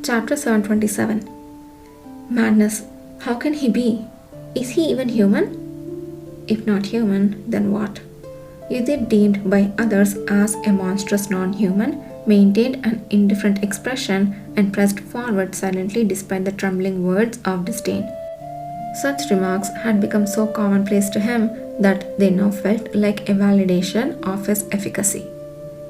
Chapter 727. Madness. How can he be? Is he even human? If not human, then what? Yudhid, deemed by others as a monstrous non-human, maintained an indifferent expression and pressed forward silently despite the trembling words of disdain. Such remarks had become so commonplace to him that they now felt like a validation of his efficacy.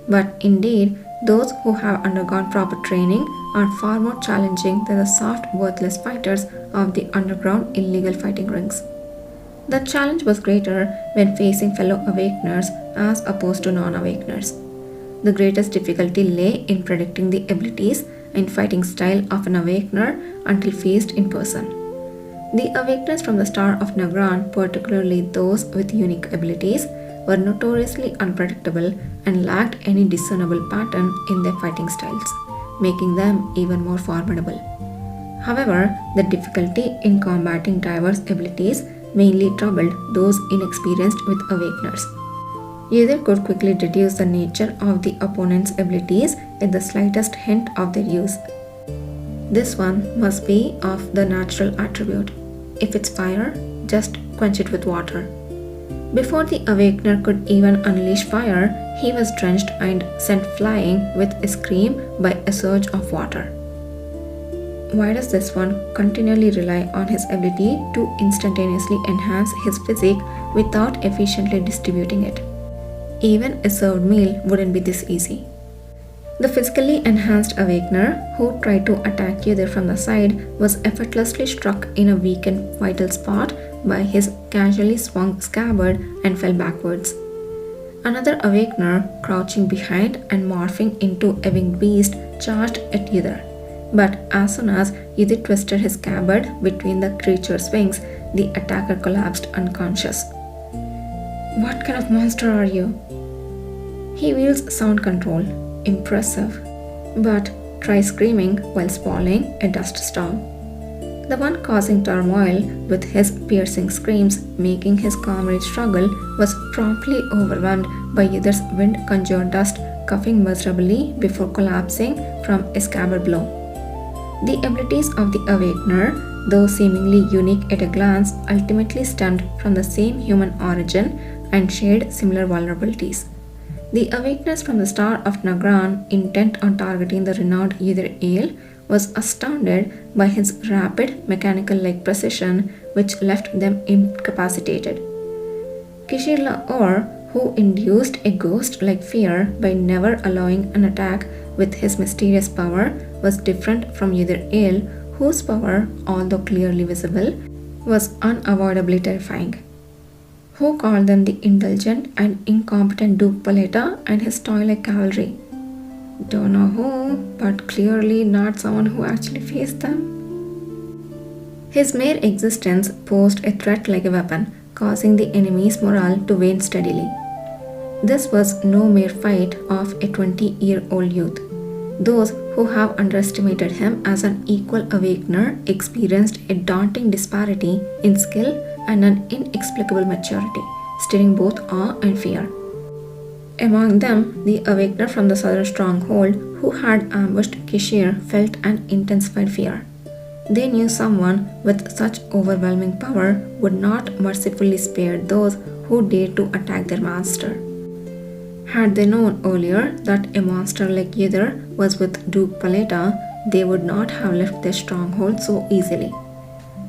But indeed, those who have undergone proper training are far more challenging than the soft, worthless fighters of the underground illegal fighting rings. The challenge was greater when facing fellow awakeners as opposed to non-awakeners. The greatest difficulty lay in predicting the abilities and fighting style of an awakener until faced in person. The awakeners from the Star of Nagran, particularly those with unique abilities, were notoriously unpredictable and lacked any discernible pattern in their fighting styles, making them even more formidable. However, the difficulty in combating diverse abilities mainly troubled those inexperienced with awakeners. Either could quickly deduce the nature of the opponent's abilities at the slightest hint of their use. This one must be of the natural attribute. If it's fire, just quench it with water. Before the awakener could even unleash fire, he was drenched and sent flying with a scream by a surge of water. Why does this one continually rely on his ability to instantaneously enhance his physique without efficiently distributing it? Even a served meal wouldn't be this easy. The physically enhanced awakener who tried to attack Yudhir from the side was effortlessly struck in a weakened vital spot by his casually swung scabbard and fell backwards. Another awakener, crouching behind and morphing into a winged beast, charged at Yudhir. But as soon as Yudhir twisted his scabbard between the creature's wings, the attacker collapsed unconscious. What kind of monster are you? He wields sound control. Impressive. But try screaming while swallowing a dust storm. The one causing turmoil with his piercing screams, making his comrades struggle, was promptly overwhelmed by Yudhir's wind-conjured dust, coughing miserably before collapsing from a scabbard blow. The abilities of the awakener, though seemingly unique at a glance, ultimately stemmed from the same human origin and shared similar vulnerabilities. The awakeners from the Star of Nagran, intent on targeting the renowned Yudhir Ale, was astounded by his rapid, mechanical-like precision, which left them incapacitated. Kishir La-Or, who induced a ghost-like fear by never allowing an attack with his mysterious power, was different from Yudhir Ale, whose power, although clearly visible, was unavoidably terrifying. Who called them the indulgent and incompetent Duke Paleta and his toy-like cavalry? Don't know who, but clearly not someone who actually faced them. His mere existence posed a threat like a weapon, causing the enemy's morale to wane steadily. This was no mere fight of a 20-year-old youth. Those who have underestimated him as an equal awakener experienced a daunting disparity in skill and an inexplicable maturity, stirring both awe and fear. Among them, the awakener from the southern stronghold who had ambushed Kishir felt an intensified fear. They knew someone with such overwhelming power would not mercifully spare those who dared to attack their master. Had they known earlier that a monster like Yudhir was with Duke Paleta, they would not have left their stronghold so easily.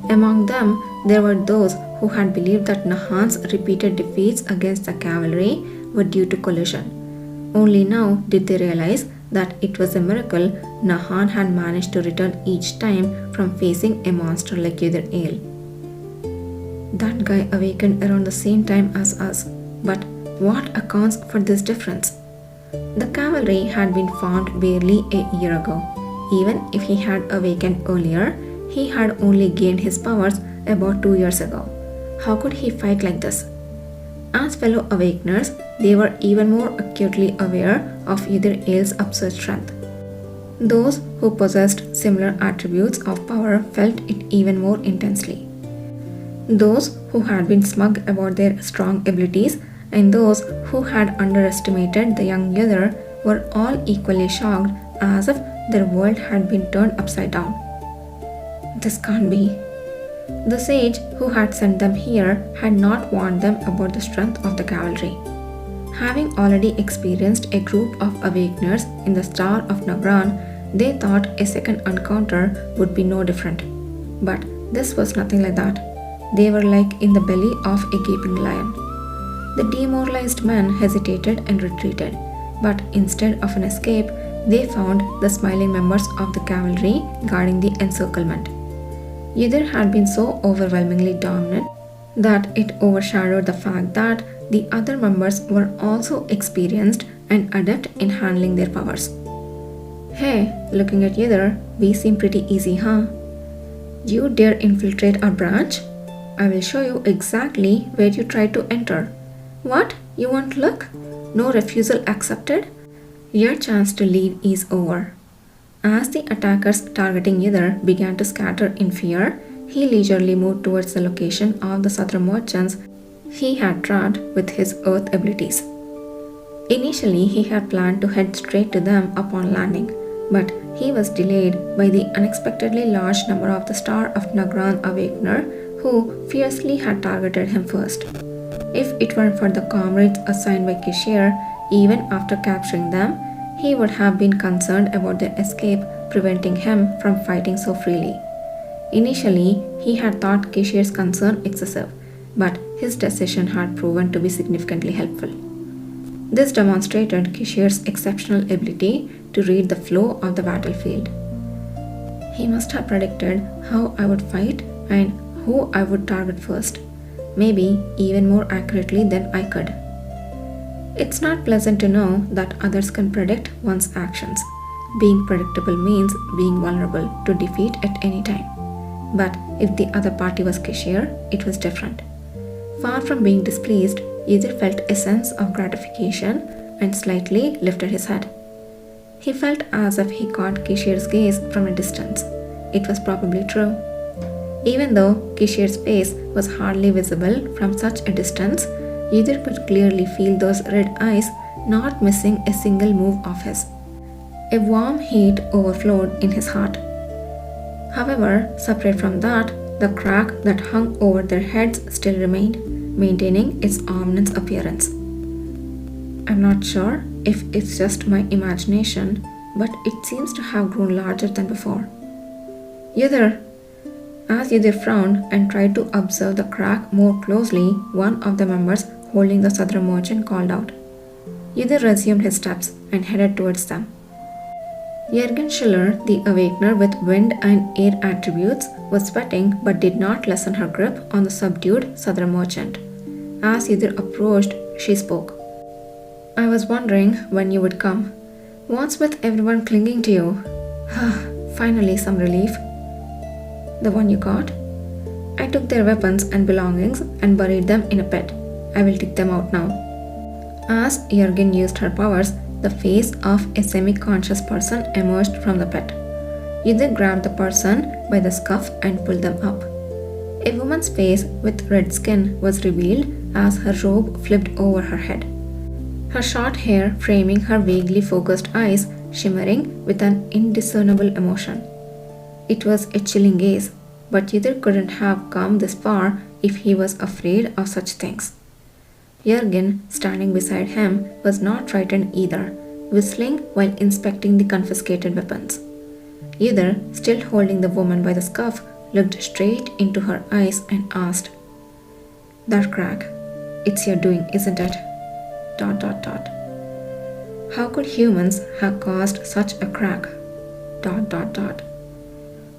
Among them, there were those who had believed that Nahan's repeated defeats against the cavalry were due to collusion. Only now did they realize that it was a miracle Nahan had managed to return each time from facing a monster like Yudhir Ale. That guy awakened around the same time as us, but what accounts for this difference? The cavalry had been formed barely a year ago. Even if he had awakened earlier, he had only gained his powers about 2 years ago. How could he fight like this? As fellow awakeners, they were even more acutely aware of Yudhir Ale's absurd strength. Those who possessed similar attributes of power felt it even more intensely. Those who had been smug about their strong abilities and those who had underestimated the young Yudhir were all equally shocked, as if their world had been turned upside down. This can't be. The sage who had sent them here had not warned them about the strength of the cavalry. Having already experienced a group of awakeners in the Star of Nagran, they thought a second encounter would be no different. But this was nothing like that. They were like in the belly of a gaping lion. The demoralized men hesitated and retreated, but instead of an escape, they found the smiling members of the cavalry guarding the encirclement. Ydir had been so overwhelmingly dominant that it overshadowed the fact that the other members were also experienced and adept in handling their powers. Hey, looking at Ydir, we seem pretty easy, huh? You dare infiltrate our branch? I will show you exactly where you tried to enter. What? You won't look? No refusal accepted? Your chance to leave is over. As the attackers targeting Ydir began to scatter in fear, he leisurely moved towards the location of the southern merchants he had trapped with his earth abilities. Initially, he had planned to head straight to them upon landing, but he was delayed by the unexpectedly large number of the Star of Nagran Awakener who fiercely had targeted him first. If it weren't for the comrades assigned by Kishir, even after capturing them, he would have been concerned about their escape, preventing him from fighting so freely. Initially, he had thought Kishir's concern excessive, but his decision had proven to be significantly helpful. This demonstrated Kishir's exceptional ability to read the flow of the battlefield. He must have predicted how I would fight and who I would target first, maybe even more accurately than I could. It's not pleasant to know that others can predict one's actions. Being predictable means being vulnerable to defeat at any time. But if the other party was Kishir, it was different. Far from being displeased, Ydir felt a sense of gratification and slightly lifted his head. He felt as if he caught Kishir's gaze from a distance. It was probably true. Even though Kishir's face was hardly visible from such a distance, Ydir could clearly feel those red eyes not missing a single move of his. A warm heat overflowed in his heart. However, separate from that, the crack that hung over their heads still remained, maintaining its ominous appearance. I'm not sure if it's just my imagination, but it seems to have grown larger than before. Ydir! As Ydir frowned and tried to observe the crack more closely, one of the members holding the southern merchant called out. Ydir resumed his steps and headed towards them. Jürgen Schiller, the awakener with wind and air attributes, was sweating but did not lessen her grip on the subdued southern merchant. As Ydir approached, she spoke. I was wondering when you would come. What's with everyone clinging to you? Finally, some relief. The one you got? I took their weapons and belongings and buried them in a pit. I will dig them out now. As Jürgen used her powers, the face of a semi-conscious person emerged from the pit. Ydir grabbed the person by the scuff and pulled them up. A woman's face with red skin was revealed as her robe flipped over her head. Her short hair framing her vaguely focused eyes, shimmering with an indiscernible emotion. It was a chilling gaze, but Ydir couldn't have come this far if he was afraid of such things. Jürgen, standing beside him, was not frightened either, whistling while inspecting the confiscated weapons. Ydir, still holding the woman by the scuff, looked straight into her eyes and asked, That crack, it's your doing, isn't it? ... How could humans have caused such a crack? ...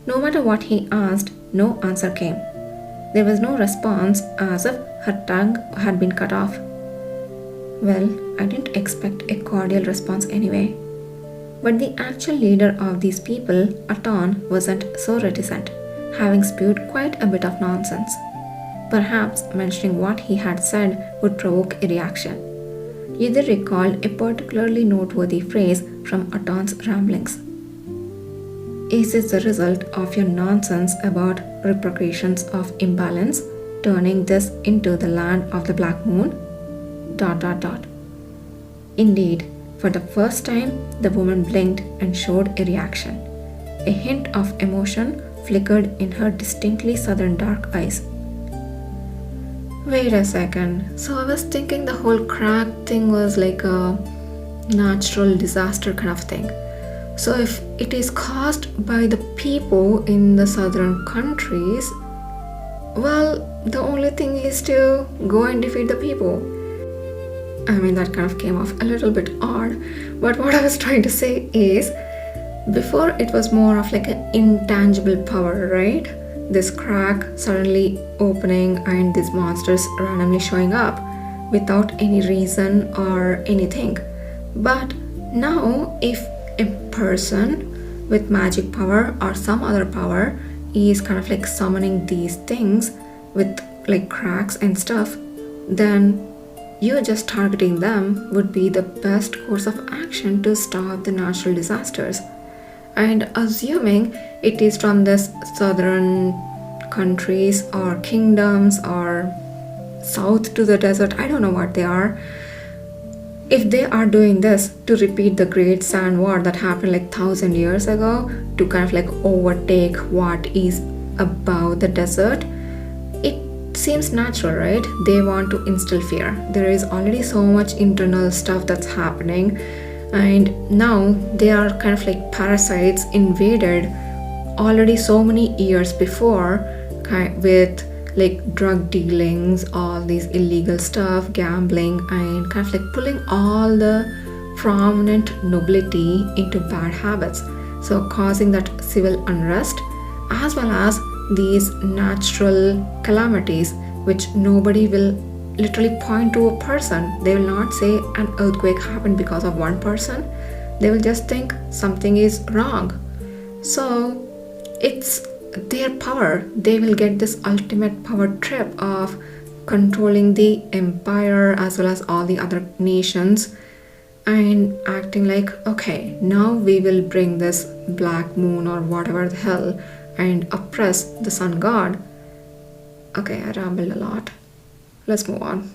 No matter what he asked, no answer came. There was no response, as if her tongue had been cut off. Well, I didn't expect a cordial response anyway. But the actual leader of these people, Aton, wasn't so reticent, having spewed quite a bit of nonsense. Perhaps mentioning what he had said would provoke a reaction. Ydir recalled a particularly noteworthy phrase from Aton's ramblings. Is this the result of your nonsense about repercussions of imbalance, turning this into the land of the Black Moon? ... Indeed, For the first time, the woman blinked and showed a reaction. A hint of emotion flickered in her distinctly southern dark eyes. Wait a second. So I was thinking the whole crack thing was like a natural disaster kind of thing. So if it is caused by the people in the southern countries, well, the only thing is to go and defeat the people. I mean, that kind of came off a little bit odd, but what I was trying to say is, before it was more of like an intangible power, right? This crack suddenly opening and these monsters randomly showing up without any reason or anything. But now, if a person with magic power or some other power is kind of like summoning these things with like cracks and stuff, then you just targeting them would be the best course of action to stop the natural disasters. And assuming it is from this southern countries or kingdoms or south to the desert, I don't know what they are. If they are doing this to repeat the Great Sand War that happened like 1,000 years ago to kind of like overtake what is above the desert, it seems natural, right? They want to instill fear. There is already so much internal stuff that's happening, and now they are kind of like parasites invaded already so many years before with like drug dealings, all these illegal stuff, gambling, and kind of like pulling all the prominent nobility into bad habits, so causing that civil unrest as well as these natural calamities which nobody will literally point to a person. They will not say an earthquake happened because of one person. They will just think something is wrong. So it's their power. They will get this ultimate power trip of controlling the empire as well as all the other nations and acting like, okay, now we will bring this black moon or whatever the hell and oppress the sun god. Okay, I rambled a lot. Let's move on.